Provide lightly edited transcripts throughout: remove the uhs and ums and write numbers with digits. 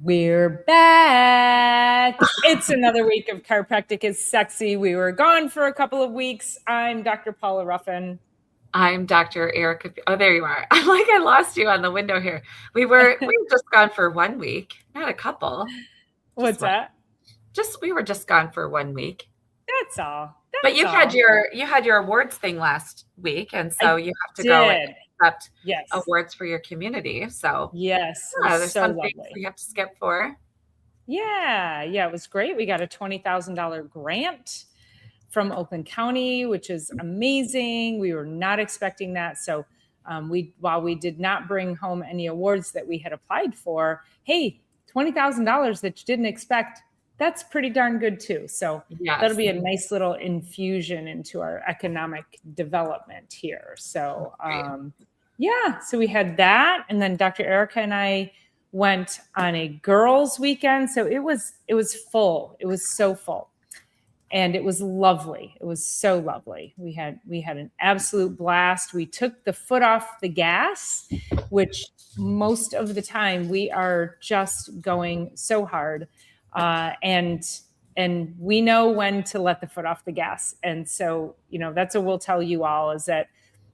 We're back. It's another week of Chiropractic is Sexy. We were gone for a couple of weeks. I'm Dr. Paula Ruffin. I'm Dr. Erica. Oh, there you are. I'm like, I lost you on the window here. We were just gone for 1 week, not a couple. What's that? We were just gone for 1 week. That's all. But you had your awards thing last week, and so you have to go and accept awards for your community. So yes, there's so some lovely. things we have to skip for. Yeah, it was great. We got a $20,000 grant from Oakland County, which is amazing. We were not expecting that. So while we did not bring home any awards that we had applied for, hey, $20,000 that you didn't expect, that's pretty darn good too. So that'll be a nice little infusion into our economic development here. So so we had that. And then Dr. Erica and I went on a girls' weekend. So it was full. It was so full. And it was lovely. It was so lovely. We had an absolute blast. We took the foot off the gas, which most of the time we are just going so hard. And we know when to let the foot off the gas. And so, that's what we'll tell you all, is that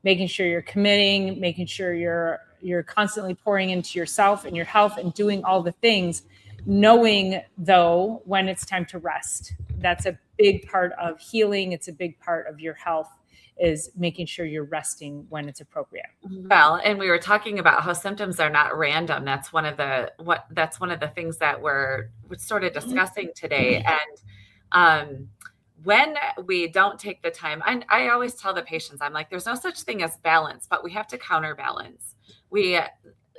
making sure you're committing, making sure you're constantly pouring into yourself and your health and doing all the things, knowing though when it's time to rest. That's a big part of healing. It's a big part of your health, is making sure you're resting when it's appropriate. Well, and we were talking about how symptoms are not random. That's one of the things that we're sort of discussing today. And when we don't take the time, I always tell the patients, I'm like, there's no such thing as balance, but we have to counterbalance.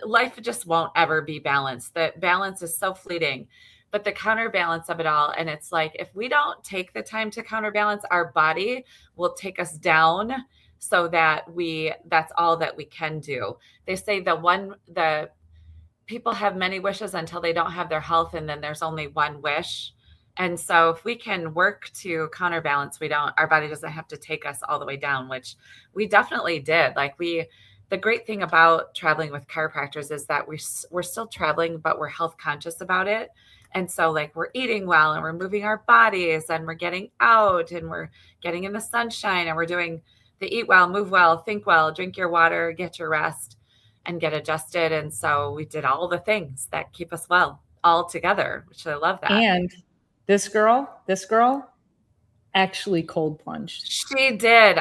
Life just won't ever be balanced. The balance is so fleeting, but the counterbalance of it all. And it's like, if we don't take the time to counterbalance, our body will take us down, so that that's all that we can do. They say the people have many wishes until they don't have their health. And then there's only one wish. And so if we can work to counterbalance, our body doesn't have to take us all the way down, which we definitely did. The great thing about traveling with chiropractors is that we're still traveling, but we're health conscious about it. And so we're eating well, and we're moving our bodies, and we're getting out, and we're getting in the sunshine, and we're doing the eat well, move well, think well, drink your water, get your rest, and get adjusted. And so we did all the things that keep us well all together, which I love that. And this girl actually cold plunged. She did.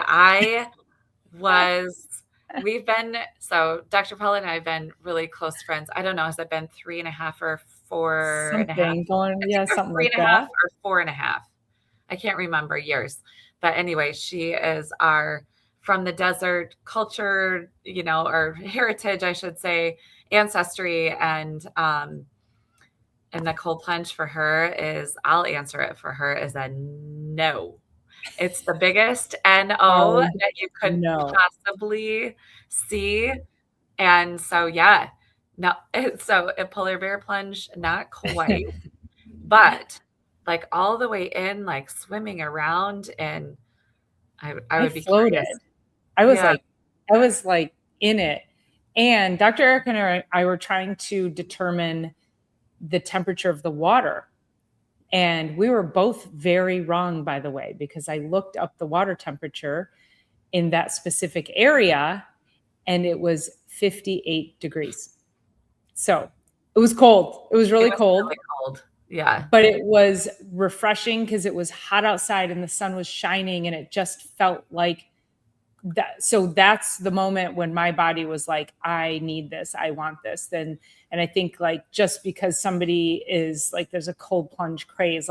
So Dr. Paula and I have been really close friends. I don't know, has it been 3.5 or 4.5? Something like 3.5 or 4.5. I can't remember years. But anyway, she is our from the desert culture, or heritage, I should say, ancestry. And the cold plunge for her I'll answer it for her, is a no. It's the biggest NO that you could possibly see. And so, so a polar bear plunge, not quite, but all the way in, swimming around, and I would be floated. curious. I was in it. And Dr. Erica and I were trying to determine the temperature of the water. And we were both very wrong, by the way, because I looked up the water temperature in that specific area, and it was 58 degrees. So it was cold. It was really cold. Really cold. Yeah. But it was refreshing because it was hot outside and the sun was shining, and it just felt like that. So that's the moment when my body was like, I need this. I want this. And I think just because somebody is there's a cold plunge craze,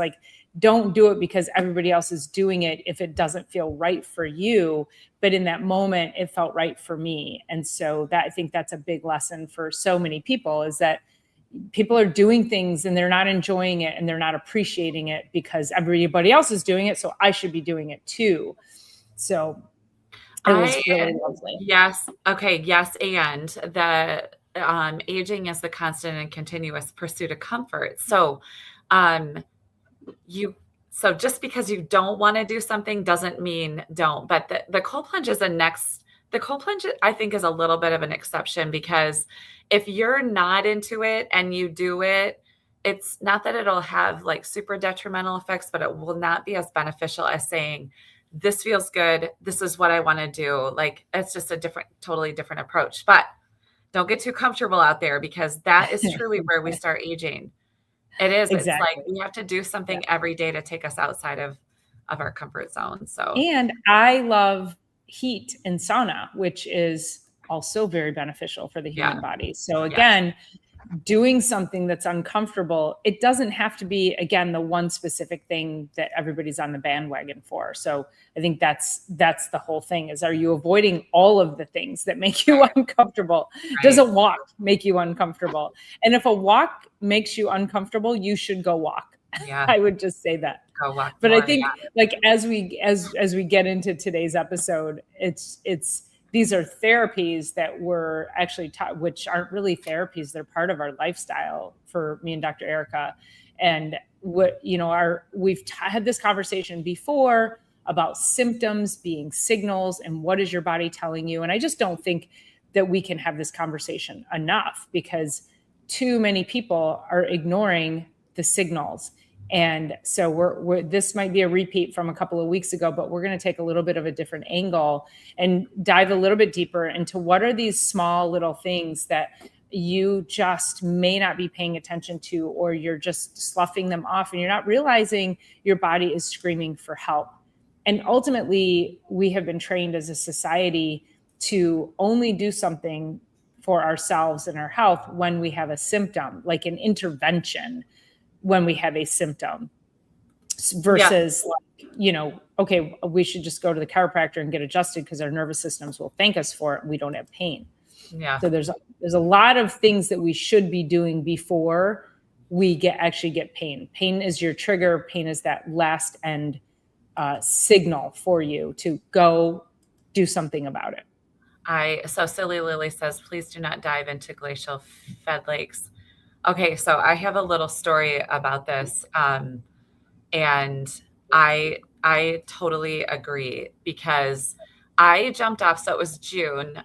don't do it because everybody else is doing it if it doesn't feel right for you. But in that moment, it felt right for me. And so I think that's a big lesson for so many people, is that people are doing things and they're not enjoying it and they're not appreciating it because everybody else is doing it. So I should be doing it too. So it was really lovely. Yes. Okay. Yes. And the aging is the constant and continuous pursuit of comfort. So just because you don't want to do something doesn't mean don't. But the cold plunge is the cold plunge, I think, is a little bit of an exception, because if you're not into it and you do it, it's not that it'll have like super detrimental effects, but it will not be as beneficial as saying, this feels good. This is what I want to do. Like, it's just a totally different approach. But don't get too comfortable out there, because that is truly where we start aging. It is. It's like Exactly. we have to do something every day to take us outside of our comfort zone. So, And I love heat and sauna, which is also very beneficial for the human body. So again, doing something that's uncomfortable, it doesn't have to be, again, the one specific thing that everybody's on the bandwagon for. So I think that's the whole thing, is, are you avoiding all of the things that make you uncomfortable? Does a walk make you uncomfortable? And if a walk makes you uncomfortable, you should go walk. Yeah. I would just say that. Go walk But more, I think like as we get into today's episode, it's these are therapies that we're actually taught, which aren't really therapies. They're part of our lifestyle for me and Dr. Erica. And what, we've had this conversation before about symptoms being signals and what is your body telling you. And I just don't think that we can have this conversation enough, because too many people are ignoring the signals. And so this might be a repeat from a couple of weeks ago, but we're going to take a little bit of a different angle and dive a little bit deeper into what are these small little things that you just may not be paying attention to, or you're just sloughing them off and you're not realizing your body is screaming for help. And ultimately, we have been trained as a society to only do something for ourselves and our health when we have a symptom, like an intervention when we have a symptom, versus okay, we should just go to the chiropractor and get adjusted because our nervous systems will thank us for it and we don't have pain. Yeah. So there's a lot of things that we should be doing before we actually get pain. Pain is your trigger. Pain is that last end signal for you to go do something about it. So Silly Lily says, please do not dive into glacial fed lakes. Okay, so I have a little story about this, and I totally agree, because I jumped off. So it was June,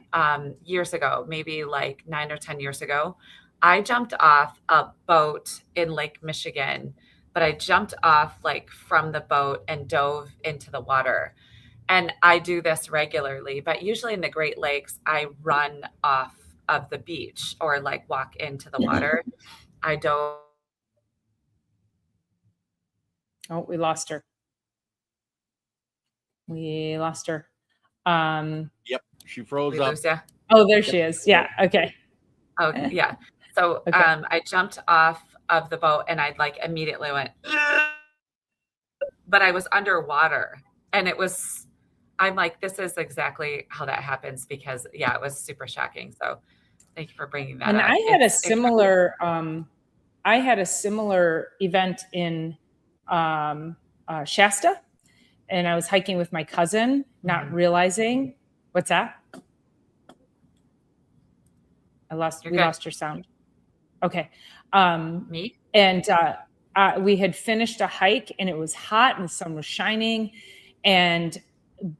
years ago, maybe like 9 or 10 years ago. I jumped off a boat in Lake Michigan, but I jumped off like from the boat and dove into the water. And I do this regularly, but usually in the Great Lakes, I run off of the beach or like walk into the water. I don't. Oh, we lost her. Yep, she froze up. Yeah. Oh, there she is. Yeah. Okay. Oh, yeah. So I jumped off of the boat and I like immediately went, but I was underwater, and I'm like, this is exactly how that happens, because it was super shocking. So thank you for bringing that up. And I had a similar event in Shasta, and I was hiking with my cousin, not realizing. What's that? We lost your sound. Okay. Me? And we had finished a hike, and it was hot and the sun was shining, and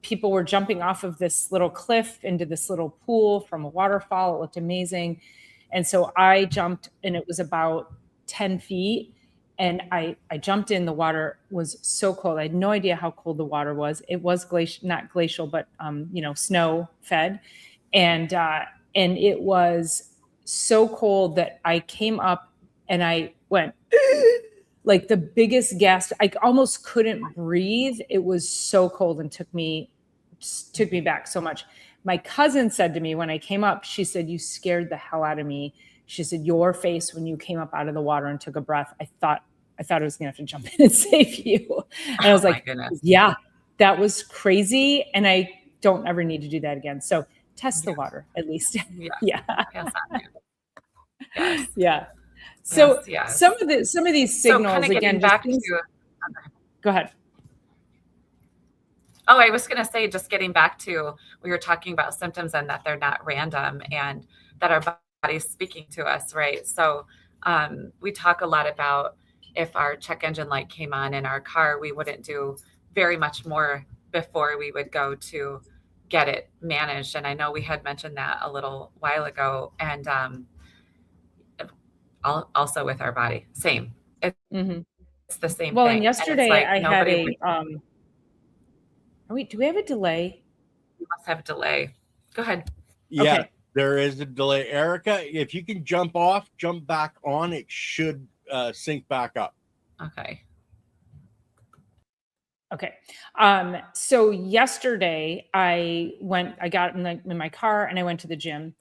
people were jumping off of this little cliff into this little pool from a waterfall. It looked amazing. And so I jumped, and it was about 10 feet. And I jumped in. The water was so cold. I had no idea how cold the water was. It was not glacial, but snow fed. And it was so cold that I came up and I went like the biggest gasp. I almost couldn't breathe. It was so cold and took me back so much. My cousin said to me when I came up, she said, "You scared the hell out of me." She said, "Your face when you came up out of the water and took a breath, I thought I was going to have to jump in and save you." And I was like, yeah, that was crazy. And I don't ever need to do that again. So test the water at least. Yeah. Yes. Yeah. So yes. some of these signals, again, go ahead. Oh, I was going to say, just getting back to, we were talking about symptoms and that they're not random and that our body's speaking to us, right? So we talk a lot about if our check engine light came on in our car, we wouldn't do very much more before we would go to get it managed. And I know we had mentioned that a little while ago. And also with our body. Same. It's the same Well, thing. and yesterday like I had a, wait, do we have a delay? You must have a delay. Go ahead. Yeah, Okay. there is a delay. Erica, if you can jump off, jump back on, it should sync back up. Okay. Okay. So yesterday I got in my car and I went to the gym.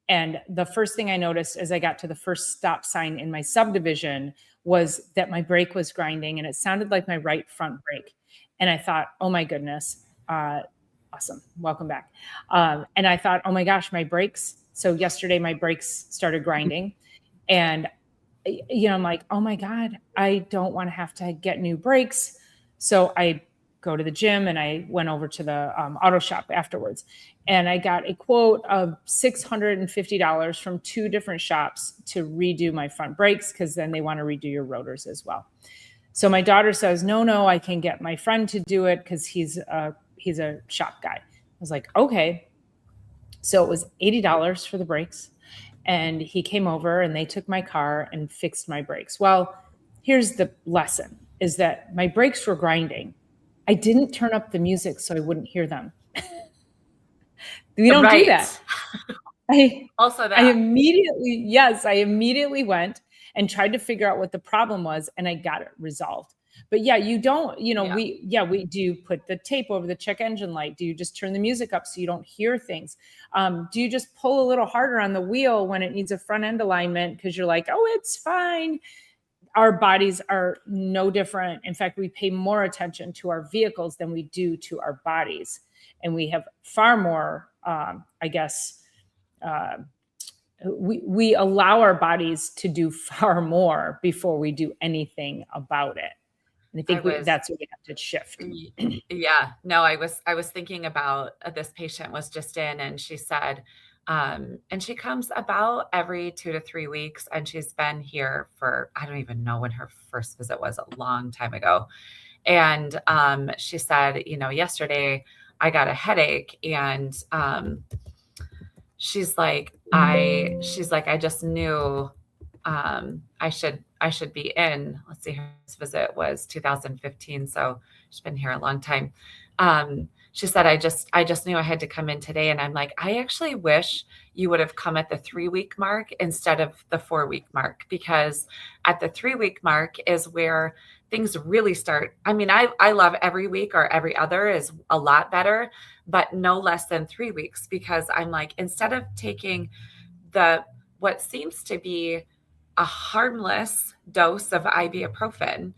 And the first thing I noticed as I got to the first stop sign in my subdivision was that my brake was grinding and it sounded like my right front brake. And I thought, oh my goodness, awesome. Welcome back. And I thought, oh my gosh, my brakes. So yesterday my brakes started grinding and, I'm like, oh my God, I don't want to have to get new brakes. So I go to the gym and I went over to the auto shop afterwards and I got a quote of $650 from 2 different shops to redo my front brakes because then they want to redo your rotors as well. So my daughter says, no, I can get my friend to do it because he's a shop guy. I was like, okay. So it was $80 for the brakes. And he came over and they took my car and fixed my brakes. Well, here's the lesson is that my brakes were grinding. I didn't turn up the music so I wouldn't hear them. We don't do that. I immediately went and tried to figure out what the problem was and I got it resolved. But yeah, you don't, we do put the tape over the check engine light. Do you just turn the music up so you don't hear things? Do you just pull a little harder on the wheel when it needs a front end alignment because you're like, oh, it's fine? Our bodies are no different. In fact, we pay more attention to our vehicles than we do to our bodies. And we have far more, we allow our bodies to do far more before we do anything about it. And I think that's what we have to shift. Yeah, no, I was thinking about this patient was just in and she said, and she comes about every 2 to 3 weeks and she's been here for, I don't even know when her first visit was, a long time ago. And she said, yesterday I got a headache and she's like, I just knew I should be in. Let's see, her visit was 2015, so she's been here a long time. She said, I just knew I had to come in today. And I'm like, I actually wish you would have come at the 3-week mark instead of the 4-week mark, because at the 3-week mark is where things really start. I mean, I love every week or every other is a lot better, but no less than 3 weeks, because I'm like, instead of taking what seems to be a harmless dose of ibuprofen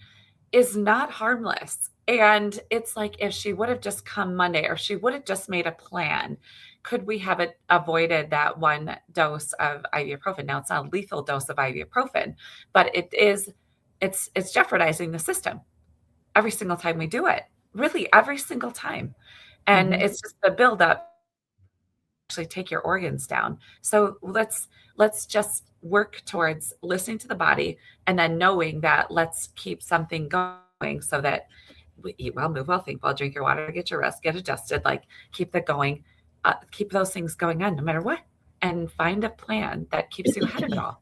is not harmless. And it's like, if she would have just come Monday or she would have just made a plan, could we have avoided that 1 dose of ibuprofen? Now it's not a lethal dose of ibuprofen, but it's jeopardizing the system every single time we do it, really every single time. And it's just the buildup actually take your organs down. So let's just work towards listening to the body and then knowing that let's keep something going so that we eat well, move well, think well, drink your water, get your rest, get adjusted, like keep that going, keep those things going on no matter what, and find a plan that keeps you ahead of it all.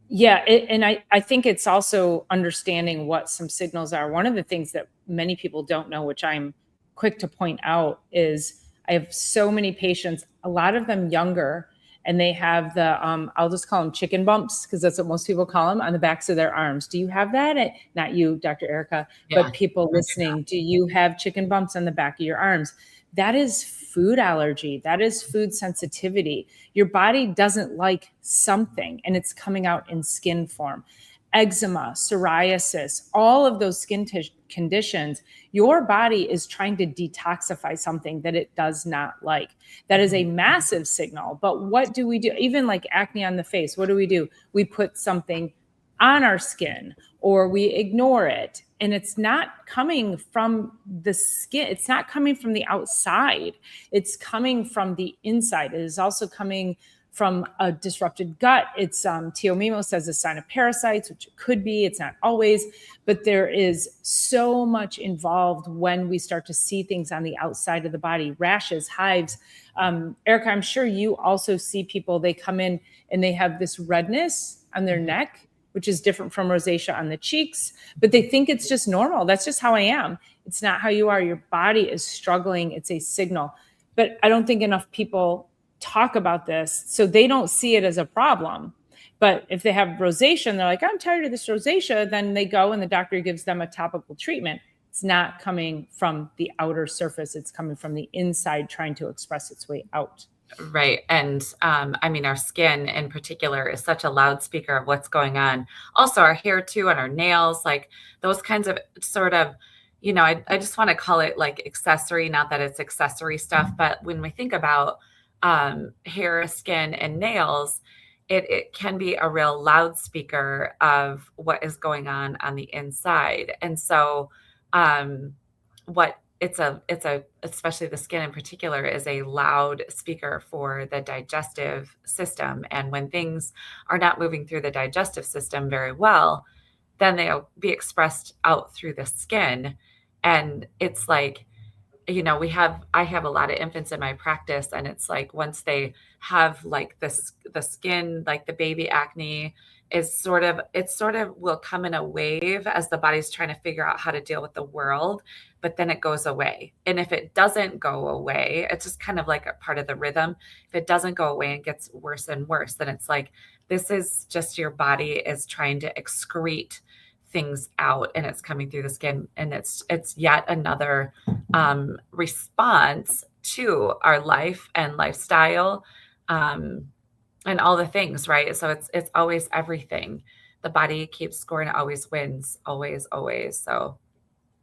Yeah. And I think it's also understanding what some signals are. One of the things that many people don't know, which I'm quick to point out, is I have so many patients, a lot of them younger, and they have the, I'll just call them chicken bumps, because that's what most people call them, on the backs of their arms. Do you have that? Not you, Dr. Erica, but people listening. Do you have chicken bumps on the back of your arms? That is food allergy. That is food sensitivity. Your body doesn't like something, and it's coming out in skin form. Eczema, psoriasis, all of those skin conditions, your body is trying to detoxify something that it does not like. That is a massive signal. But what do we do? Even like acne on the face, what do? We put something on our skin or we ignore it. And it's not coming from the skin. It's not coming from the outside. It's coming from the inside. It is also coming from a disrupted gut. It's Teomimo says a sign of parasites, which it could be. It's not always, but there is so much involved when we start to see things on the outside of the body, rashes, hives. Erica, I'm sure you also see people, they come in and they have this redness on their neck, which is different from rosacea on the cheeks, but they think it's just normal. That's just how I am. It's not how you are. Your body is struggling. It's a signal. But I don't think enough people talk about this, so they don't see it as a problem. But if they have rosacea and they're like, I'm tired of this rosacea, then they go and the doctor gives them a topical treatment. It's not coming from the outer surface. It's coming from the inside trying to express its way out. Right. And I mean, our skin in particular is such a loudspeaker of what's going on. Also, our hair too, and our nails, like those kinds of sort of, you know, I just want to call it like accessory, not that it's accessory stuff, but when we think about hair, skin, and nails, it can be a real loudspeaker of what is going on the inside. And so especially the skin in particular is a loud speaker for the digestive system. And when things are not moving through the digestive system very well, then they'll be expressed out through the skin. And it's like, you know, I have a lot of infants in my practice, and it's like once they have like the skin, like the baby acne is sort of will come in a wave as the body's trying to figure out how to deal with the world, but then it goes away. And if it doesn't go away, it's just kind of like a part of the rhythm. If it doesn't go away and gets worse and worse, then it's like, this is just your body is trying to excrete things out, and it's coming through the skin, and it's yet another response to our life and lifestyle and all the things, right? So it's always everything. The body keeps scoring, it always wins, always. So,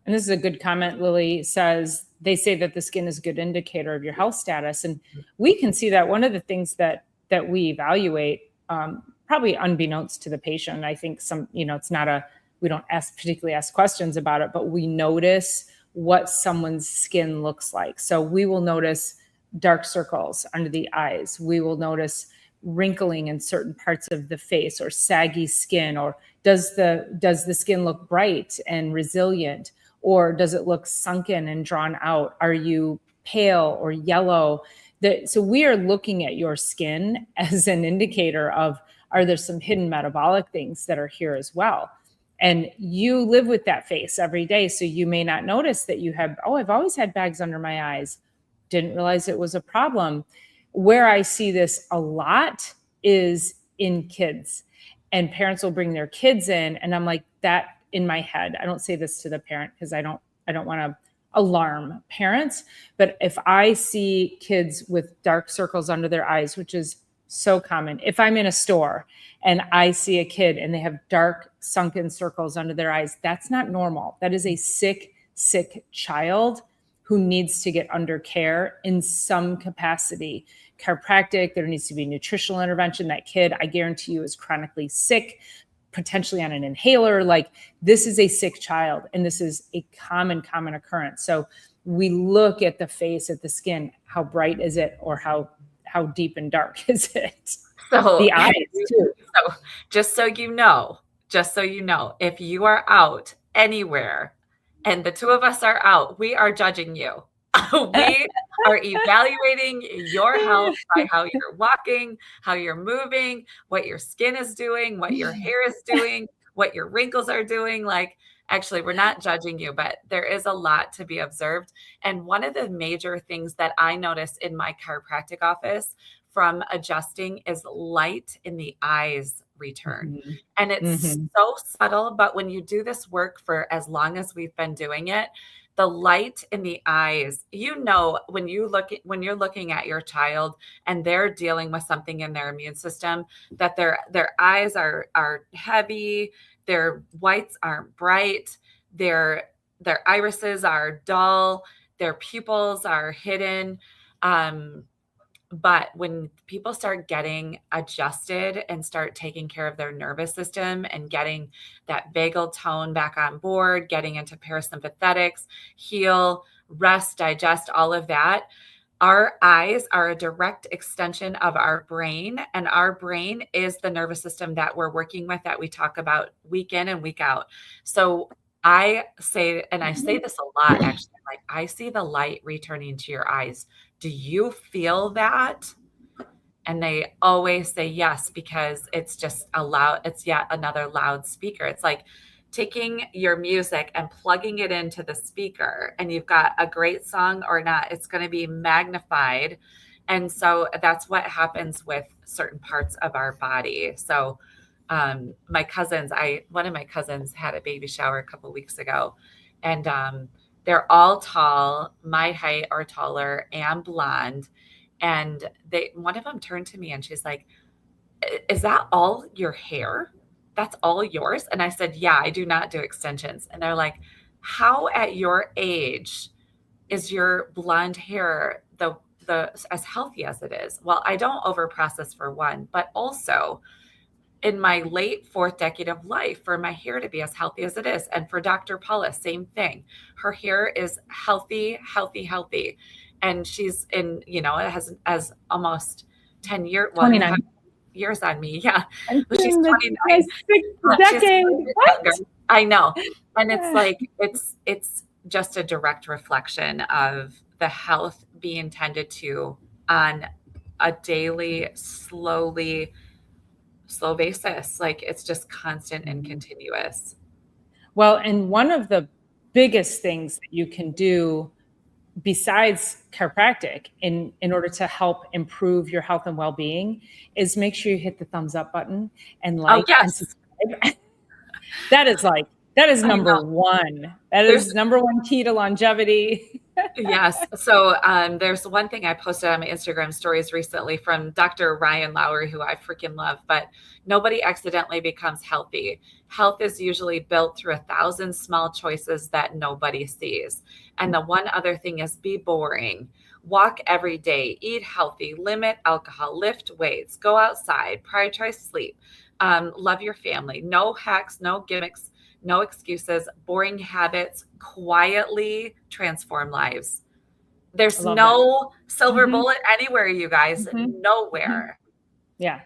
and this is a good comment. Lily says they say that the skin is a good indicator of your health status, and we can see that. One of the things that we evaluate, probably unbeknownst to the patient, I think it's not we don't particularly ask questions about it, but we notice what someone's skin looks like. So we will notice dark circles under the eyes. We will notice wrinkling in certain parts of the face, or saggy skin, or does the skin look bright and resilient, or does it look sunken and drawn out? Are you pale or yellow? So we are looking at your skin as an indicator of, are there some hidden metabolic things that are here as well? And you live with that face every day. So you may not notice that you have, I've always had bags under my eyes. Didn't realize it was a problem. Where I see this a lot is in kids, and parents will bring their kids in, and I'm like, that in my head, I don't say this to the parent because I don't want to alarm parents, but if I see kids with dark circles under their eyes, which is so common. If I'm in a store and I see a kid and they have dark sunken circles under their eyes, that's not normal. That is a sick child who needs to get under care in some capacity. Chiropractic, there needs to be nutritional intervention. That kid, I guarantee you, is chronically sick, potentially on an inhaler. Like, this is a sick child, and this is a common occurrence. So we look at the face, at the skin, how bright is it, or how deep and dark is it? So the eyes too. So just so you know, if you are out anywhere and the two of us are out, we are judging you. We are evaluating your health by how you're walking, how you're moving, what your skin is doing, what your hair is doing, what your wrinkles are doing. Like, actually, we're not judging you, but there is a lot to be observed. And one of the major things that I notice in my chiropractic office from adjusting is light in the eyes return. Mm-hmm. And it's so subtle, but when you do this work for as long as we've been doing it, the light in the eyes, you know, when you're looking at your child and they're dealing with something in their immune system, that their eyes are heavy, their whites aren't bright, their irises are dull, their pupils are hidden. But when people start getting adjusted and start taking care of their nervous system and getting that vagal tone back on board, getting into parasympathetics, heal, rest, digest, all of that, Our eyes are a direct extension of our brain, and our brain is the nervous system that we're working with, that we talk about week in and week out. So I say, and I say this a lot actually, like, I see the light returning to your eyes. Do you feel that? And they always say yes, because it's just it's yet another loudspeaker. It's like taking your music and plugging it into the speaker, and you've got a great song or not, it's going to be magnified. And so that's what happens with certain parts of our body. So one of my cousins had a baby shower a couple weeks ago, and they're all tall, my height or taller, and blonde. And one of them turned to me and she's like, "Is that all your hair? That's all yours?" And I said, "Yeah, I do not do extensions." And they're like, "How at your age is your blonde hair the as healthy as it is?" Well, I don't overprocess, for one, but also in my late fourth decade of life, for my hair to be as healthy as it is. And for Dr. Paula, same thing. Her hair is healthy, healthy, healthy. And she's in, it has as almost 10 years. Well, you 29. have years on me. Yeah. I'm But she's in the 29. sixth decade. What? I know. And it's like, it's just a direct reflection of the health being tended to on a daily, slow basis. Like, it's just constant and continuous. Well, and one of the biggest things that you can do besides chiropractic in order to help improve your health and well-being is make sure you hit the thumbs up button and like and subscribe. That is number one. That is number one key to longevity. Yes. So there's one thing I posted on my Instagram stories recently from Dr. Ryan Lowry, who I freaking love, but nobody accidentally becomes healthy. Health is usually built through 1,000 small choices that nobody sees. And the one other thing is, be boring. Walk every day, eat healthy, limit alcohol, lift weights, go outside, prioritize sleep, love your family. No hacks, no gimmicks, no excuses. Boring habits quietly transform lives. There's no silver bullet anywhere, you guys. Nowhere. Yeah.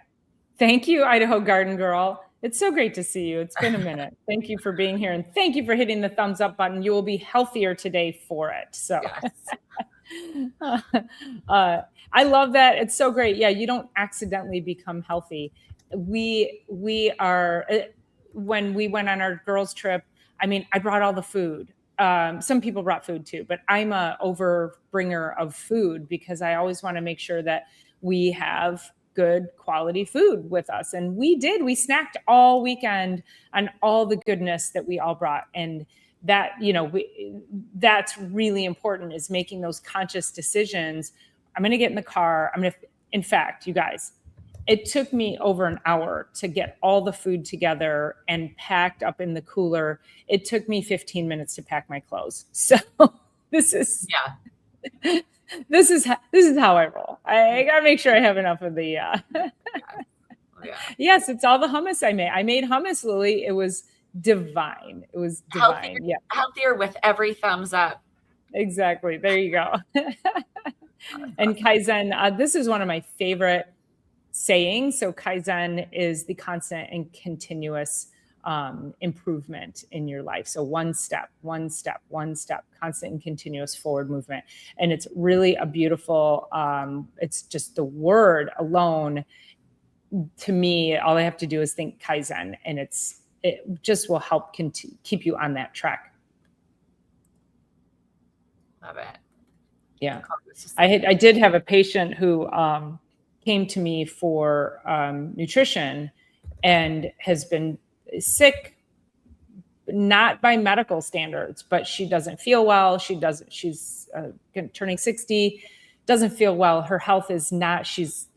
Thank you, Idaho Garden Girl. It's so great to see you. It's been a minute. Thank you for being here, and thank you for hitting the thumbs up button. You will be healthier today for it. So yes. I love that. It's so great. Yeah, you don't accidentally become healthy. We are, when we went on our girls' trip, I mean, I brought all the food. Some people brought food too, but I'm a overbringer of food because I always want to make sure that we have good quality food with us. And we snacked all weekend on all the goodness that we all brought. And that, that's really important, is making those conscious decisions. I'm going to get in the car. In fact, you guys, it took me over an hour to get all the food together and packed up in the cooler. It took me 15 minutes to pack my clothes. So this is how I roll. I gotta make sure I have enough of the. Yes, it's all the hummus I made. I made hummus, Lily. It was divine. It was divine. Healthier with every thumbs up. Exactly. There you go. And Kaizen. This is one of my favorite saying. So Kaizen is the constant and continuous improvement in your life. So one step, constant and continuous forward movement. And it's really a beautiful, it's just the word alone. To me, all I have to do is think Kaizen, and it just will help keep you on that track. Love it. Yeah. I did have a patient who, came to me for nutrition and has been sick, not by medical standards, but she doesn't feel well. She's turning 60, doesn't feel well. Her health is not, she's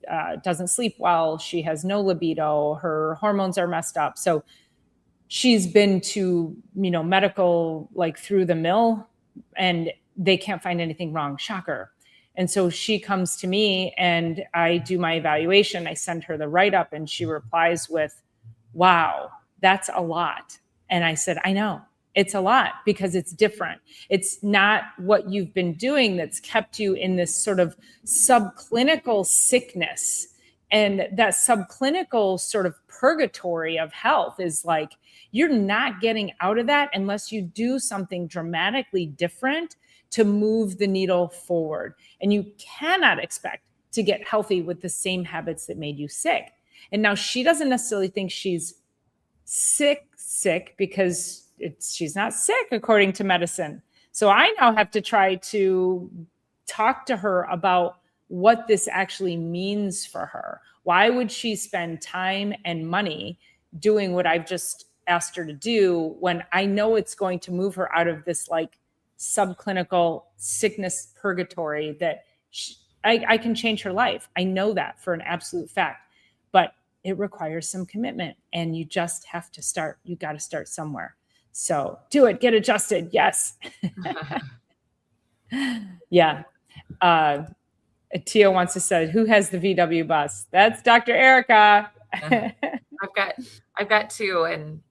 doesn't sleep well. She has no libido. Her hormones are messed up. So she's been to, medical, like through the mill, and they can't find anything wrong. Shocker. And so she comes to me and I do my evaluation. I send her the write-up and she replies with, "Wow, that's a lot." And I said, "I know. It's a lot because it's different. It's not what you've been doing that's kept you in this sort of subclinical sickness. And that subclinical sort of purgatory of health is like, you're not getting out of that unless you do something dramatically different to move the needle forward. And you cannot expect to get healthy with the same habits that made you sick. And now she doesn't necessarily think she's sick because she's not sick according to medicine. So I now have to try to talk to her about what this actually means for her. Why would she spend time and money doing what I've just asked her to do when I know it's going to move her out of this like subclinical sickness purgatory that I can change her life. I know that for an absolute fact, but it requires some commitment, and you just have to start. You got to start somewhere. So do it, get adjusted. Yes. Yeah. Tio wants to say, who has the VW bus? That's Dr. Erica. I've got two, and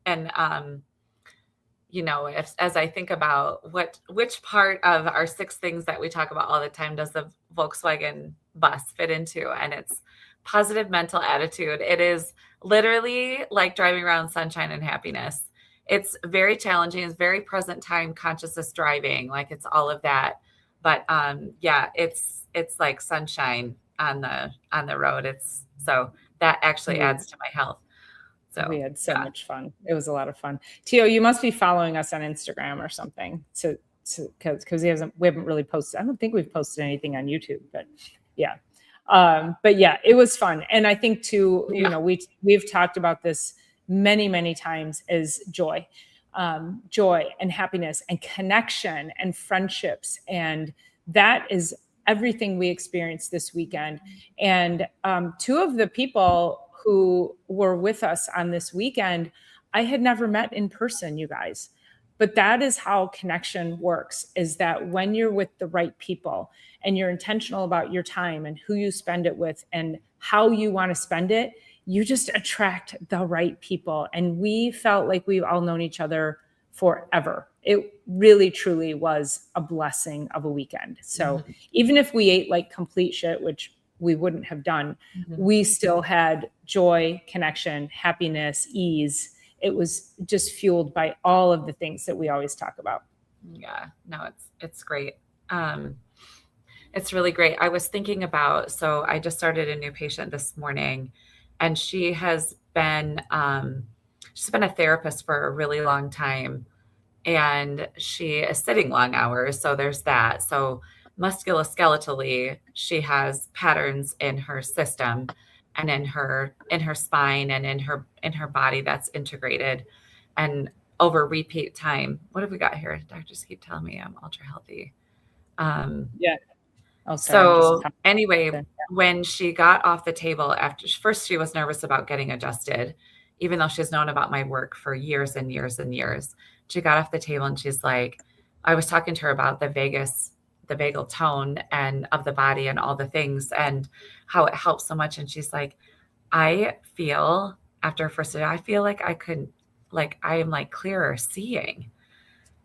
you know, as I think about which part of our 6 things that we talk about all the time does the Volkswagen bus fit into, and it's positive mental attitude. It is literally like driving around sunshine and happiness. It's very challenging. It's very present time consciousness driving. Like it's all of that. But yeah, it's like sunshine on the road. So that actually adds to my health. So we had so much fun. It was a lot of fun. Tio, you must be following us on Instagram or something. So because we haven't really posted. I don't think we've posted anything on YouTube, but yeah. But yeah, it was fun. And I think too, you know, we've talked about this many, many times, is joy and happiness and connection and friendships. And that is everything we experienced this weekend. And 2 of the people who were with us on this weekend, I had never met in person, you guys. But that is how connection works, is that when you're with the right people and you're intentional about your time and who you spend it with and how you want to spend it, you just attract the right people. And we felt like we've all known each other forever. It really, truly was a blessing of a weekend. So even if we ate like complete shit, which we wouldn't have done, we still had joy, connection, happiness, ease. It was just fueled by all of the things that we always talk about. Yeah, no, it's great. It's really great. I was thinking about, so I just started a new patient this morning, and she's been a therapist for a really long time, and she is sitting long hours. So there's that. So musculoskeletally, she has patterns in her system and in her spine and in her body that's integrated, and over repeat time. What have we got here? Doctors keep telling me I'm ultra healthy. Yeah. Oh, so anyway, when she got off the table after, first she was nervous about getting adjusted, even though she's known about my work for years and years and years. She got off the table and she's like, I was talking to her about the vagal tone and of the body and all the things and how it helps so much. And she's like, I feel after her first day, I feel like I am like clearer seeing.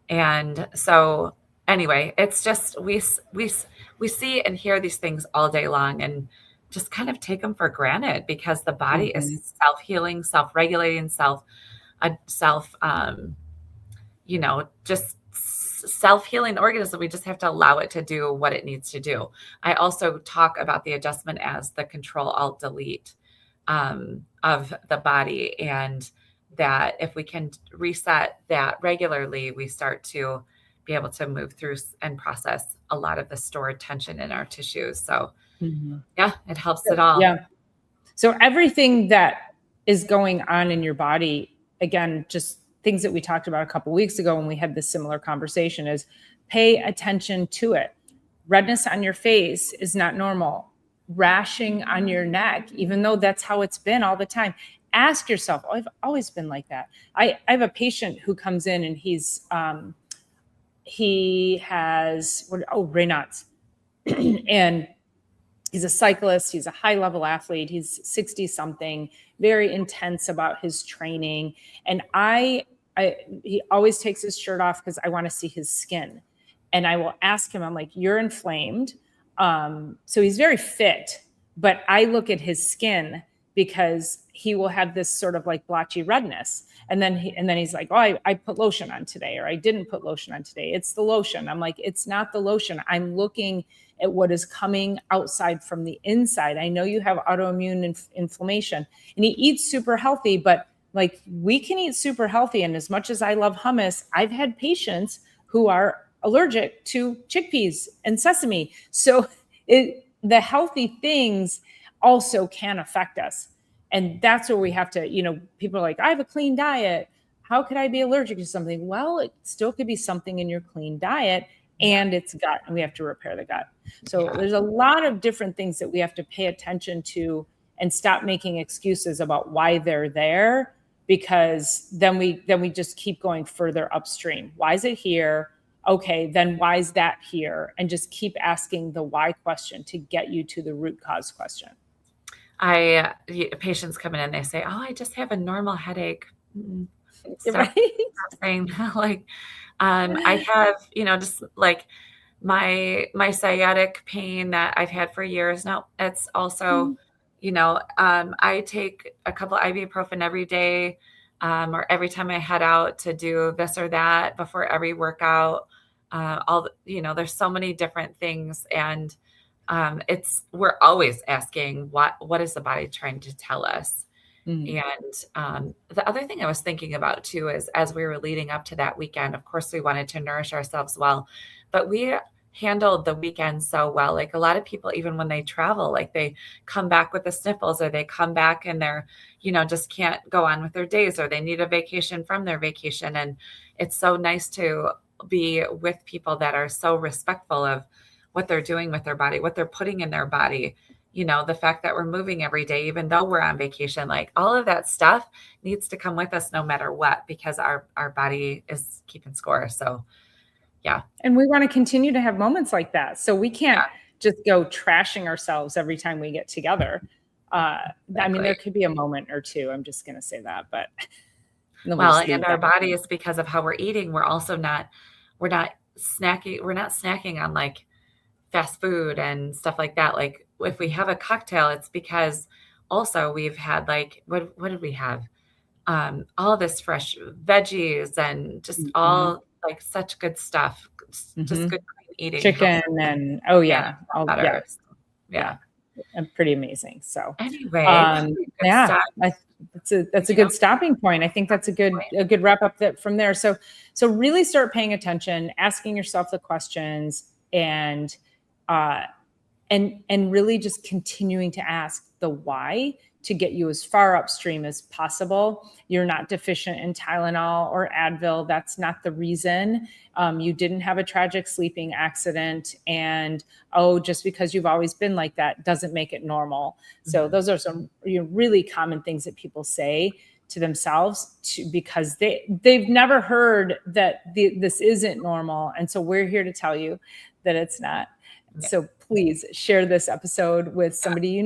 And so anyway, it's just, we see and hear these things all day long and just kind of take them for granted because the body is self-healing, self-regulating, just self-healing organism. We just have to allow it to do what it needs to do. I also talk about the adjustment as the Control Alt Delete of the body, and that if we can reset that regularly, we start to be able to move through and process a lot of the stored tension in our tissues. So yeah, it helps it all. Yeah. So everything that is going on in your body, again, just things that we talked about a couple of weeks ago when we had this similar conversation, is pay attention to it. Redness on your face is not normal. Rashing on your neck, even though that's how it's been all the time. Ask yourself, oh, I've always been like that. I have a patient who comes in and he has Raynaud's and he's a cyclist. He's a high level athlete. He's 60 something, very intense about his training. And I he always takes his shirt off because I want to see his skin. And I will ask him, I'm like, you're inflamed. So he's very fit, but I look at his skin because he will have this sort of like blotchy redness. And then he's like, oh, I put lotion on today, or I didn't put lotion on today. It's the lotion. I'm like, it's not the lotion. I'm looking at what is coming outside from the inside. I know you have autoimmune inflammation, and he eats super healthy, but like, we can eat super healthy. And as much as I love hummus, I've had patients who are allergic to chickpeas and sesame. So the healthy things also can affect us. And that's where we have to, people are like, I have a clean diet. How could I be allergic to something? Well, it still could be something in your clean diet, and it's gut, and we have to repair the gut. So there's a lot of different things that we have to pay attention to and stop making excuses about why they're there, because then we just keep going further upstream. Why is it here? Okay, then why is that here? And just keep asking the why question to get you to the root cause question. Patients come in and they say, oh, I just have a normal headache. Right? Saying like, I have, just like my sciatic pain that I've had for years now. It's also, I take a couple ibuprofen every day, or every time I head out to do this or that before every workout. There's so many different things, and we're always asking what is the body trying to tell us. And the other thing I was thinking about too is, as we were leading up to that weekend, of course we wanted to nourish ourselves well, but we handled the weekend so well. Like, a lot of people, even when they travel, like, they come back with the sniffles, or they come back and they're, just can't go on with their days, or they need a vacation from their vacation. And it's so nice to be with people that are so respectful of what they're doing with their body, what they're putting in their body. The fact that we're moving every day, even though we're on vacation, like, all of that stuff needs to come with us no matter what, because our body is keeping score. So, yeah. And we want to continue to have moments like that. So we can't just go trashing ourselves every time we get together. Exactly. I mean, there could be a moment or two. I'm just going to say that, but. And our body is, because of how we're eating, we're not snacking on like fast food and stuff like that. Like, if we have a cocktail, it's because also we've had like, what did we have? All this fresh veggies and just all like such good stuff, just good clean eating. Chicken and pretty amazing. So anyway, that's a good stopping point. I think that's a good wrap up from there. So really start paying attention, asking yourself the questions, and really just continuing to ask the why to get you as far upstream as possible. You're not deficient in Tylenol or Advil. That's not the reason. You didn't have a tragic sleeping accident. And, just because you've always been like that doesn't make it normal. So those are some really common things that people say to themselves because they've never heard that this isn't normal. And so we're here to tell you that it's not. Yeah. So please share this episode with somebody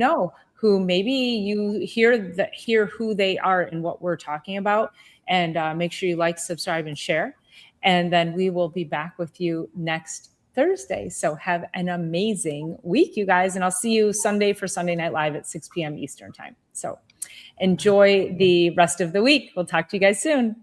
who maybe you hear who they are and what we're talking about, and make sure you like, subscribe, and share. And then we will be back with you next Thursday. So have an amazing week, you guys. And I'll see you Sunday for Sunday Night Live at 6 p.m. Eastern time. So enjoy the rest of the week. We'll talk to you guys soon.